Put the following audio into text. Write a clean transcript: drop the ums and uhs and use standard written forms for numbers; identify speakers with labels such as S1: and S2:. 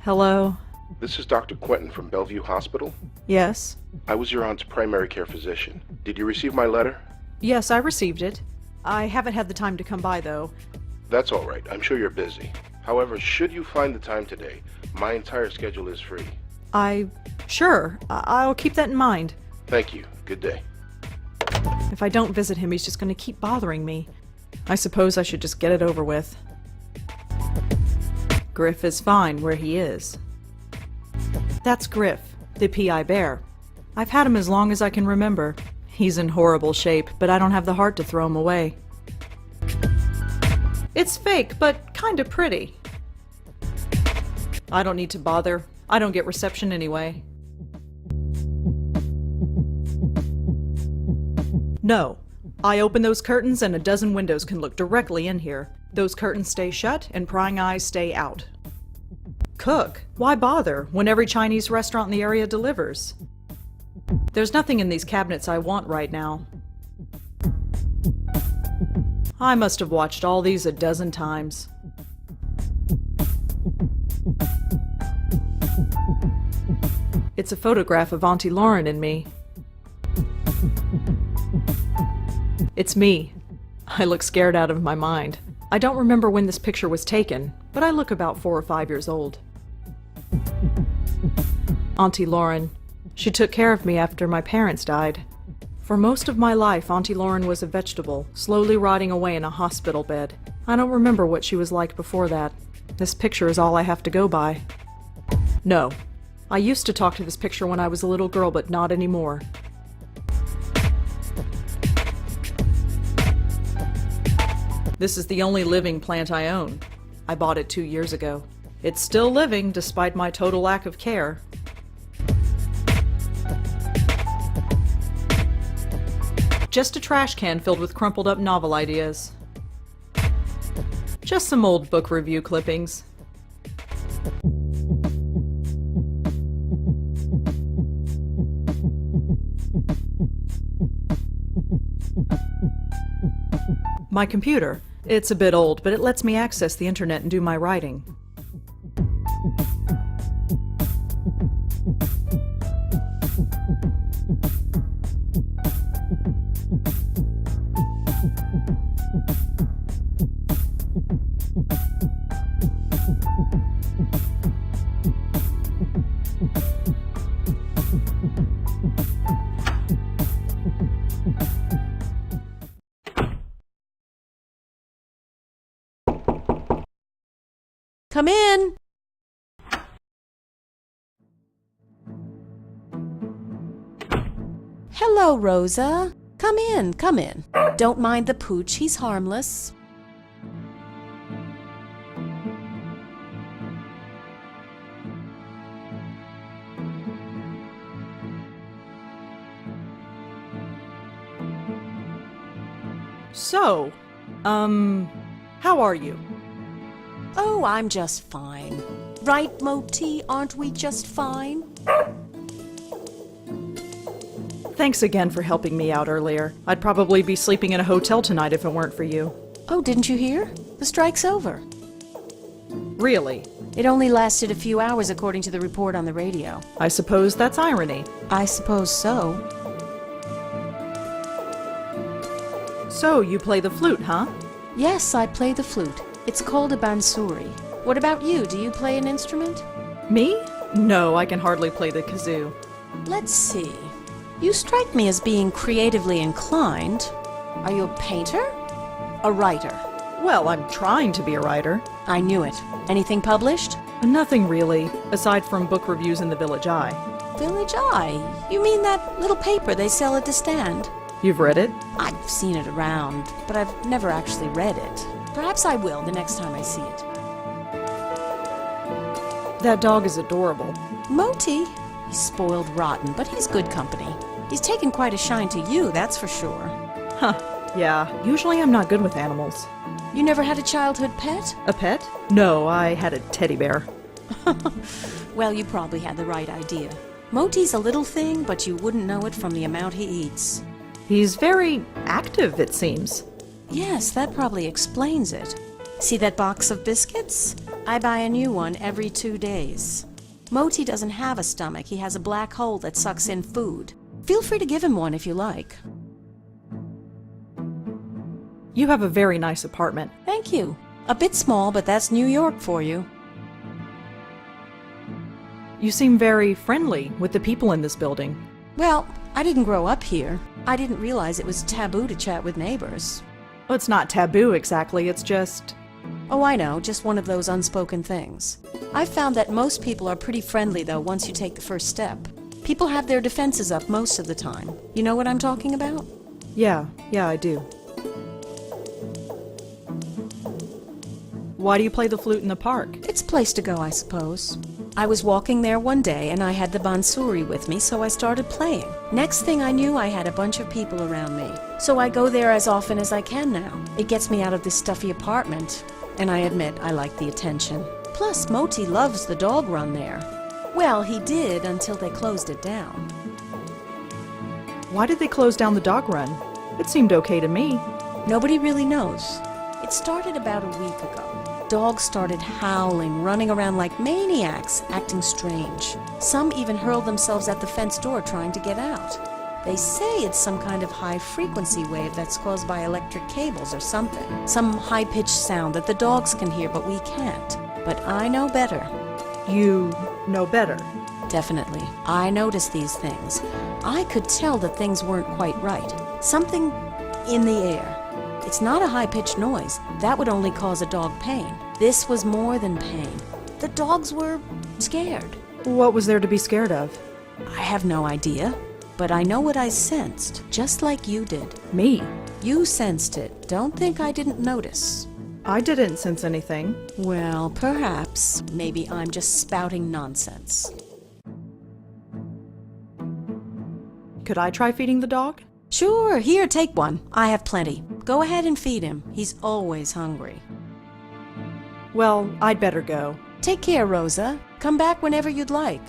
S1: Hello?
S2: This is Dr. Quentin from Bellevue Hospital.
S1: Yes?
S2: I was your aunt's primary care physician. Did you receive my letter?
S1: Yes, I received it. I haven't had the time to come by, though.
S2: That's all right. I'm sure you're busy. However, should you find the time today, my entire schedule is free.
S1: Sure. I'll keep that in mind.
S2: Thank you. Good day.
S1: If I don't visit him, he's just going to keep bothering me. I suppose I should just get it over with. Griff is fine where he is. That's Griff, the PI bear. I've had him as long as I can remember. He's in horrible shape, but I don't have the heart to throw him away. It's fake, but kinda pretty. I don't need to bother. I don't get reception anyway. No. I open those curtains and a dozen windows can look directly in here. Those curtains stay shut and prying eyes stay out. Cook? Why bother when every Chinese restaurant in the area delivers? There's nothing in these cabinets I want right now. I must have watched all these a dozen times. It's a photograph of Auntie Lauren and me. It's me. I look scared out of my mind. I don't remember when this picture was taken, but I look about 4 or 5 years old. Auntie Lauren. She took care of me after my parents died. For most of my life, Auntie Lauren was a vegetable, slowly rotting away in a hospital bed. I don't remember what she was like before that. This picture is all I have to go by. No. I used to talk to this picture when I was a little girl, but not anymore. This is the only living plant I own. I bought it 2 years ago. It's still living despite my total lack of care. Just a trash can filled with crumpled up novel ideas. Just some old book review clippings. My computer. It's a bit old, but it lets me access the internet and do my writing.
S3: Come in. Hello, Rosa. Come in, come in. Don't mind the pooch, he's harmless.
S1: So, how are you?
S3: Oh, I'm just fine. Right, Moti? Aren't we just fine?
S1: Thanks again for helping me out earlier. I'd probably be sleeping in a hotel tonight if it weren't for you.
S3: Oh, didn't you hear? The strike's over.
S1: Really?
S3: It only lasted a few hours according to the report on the radio.
S1: I suppose that's irony.
S3: I suppose so.
S1: So, you play the flute, huh?
S3: Yes, I play the flute. It's called a bansuri. What about you? Do you play an instrument?
S1: Me? No, I can hardly play the kazoo.
S3: Let's see. You strike me as being creatively inclined. Are you a painter? A writer?
S1: Well, I'm trying to be a writer.
S3: I knew it. Anything published?
S1: Nothing really, aside from book reviews in the Village Eye.
S3: Village Eye? You mean that little paper they sell at the stand?
S1: You've read it?
S3: I've seen it around, but I've never actually read it. Perhaps I will the next time I see it.
S1: That dog is adorable.
S3: Moti? He's spoiled rotten, but he's good company. He's taken quite a shine to you, that's for sure.
S1: Huh, yeah. Usually I'm not good with animals.
S3: You never had a childhood pet?
S1: A pet? No, I had a teddy bear.
S3: Well, you probably had the right idea. Moti's a little thing, but you wouldn't know it from the amount he eats.
S1: He's very active, it seems.
S3: Yes, that probably explains it. See that box of biscuits? I buy a new one every 2 days. Moti doesn't have a stomach. He has a black hole that sucks in food. Feel free to give him one if you like.
S1: You have a very nice apartment.
S3: Thank you. A bit small, but that's New York for you.
S1: You seem very friendly with the people in this building.
S3: Well, I didn't grow up here. I didn't realize it was taboo to chat with neighbors.
S1: Well, it's not taboo exactly, it's just...
S3: Oh, I know, just one of those unspoken things. I've found that most people are pretty friendly, though, once you take the first step. People have their defenses up most of the time. You know what I'm talking about?
S1: Yeah, I do. Why do you play the flute in the park?
S3: It's a place to go, I suppose. I was walking there one day and I had the bansuri with me, so I started playing. Next thing I knew, I had a bunch of people around me. So I go there as often as I can now. It gets me out of this stuffy apartment. And I admit, I like the attention. Plus, Moti loves the dog run there. Well, he did until they closed it down.
S1: Why did they close down the dog run? It seemed okay to me.
S3: Nobody really knows. It started about a week ago. Dogs started howling, running around like maniacs, acting strange. Some even hurled themselves at the fence door trying to get out. They say it's some kind of high-frequency wave that's caused by electric cables or something. Some high-pitched sound that the dogs can hear, but we can't. But I know better.
S1: You know better.
S3: Definitely. I noticed these things. I could tell that things weren't quite right. Something in the air. It's not a high-pitched noise. That would only cause a dog pain. This was more than pain. The dogs were scared.
S1: What was there to be scared of?
S3: I have no idea, but I know what I sensed, just like you did.
S1: Me?
S3: You sensed it. Don't think I didn't notice.
S1: I didn't sense anything.
S3: Well, perhaps. Maybe I'm just spouting nonsense.
S1: Could I try feeding the dog?
S3: Sure, here, take one. I have plenty. Go ahead and feed him. He's always hungry.
S1: Well, I'd better go.
S3: Take care, Rosa. Come back whenever you'd like.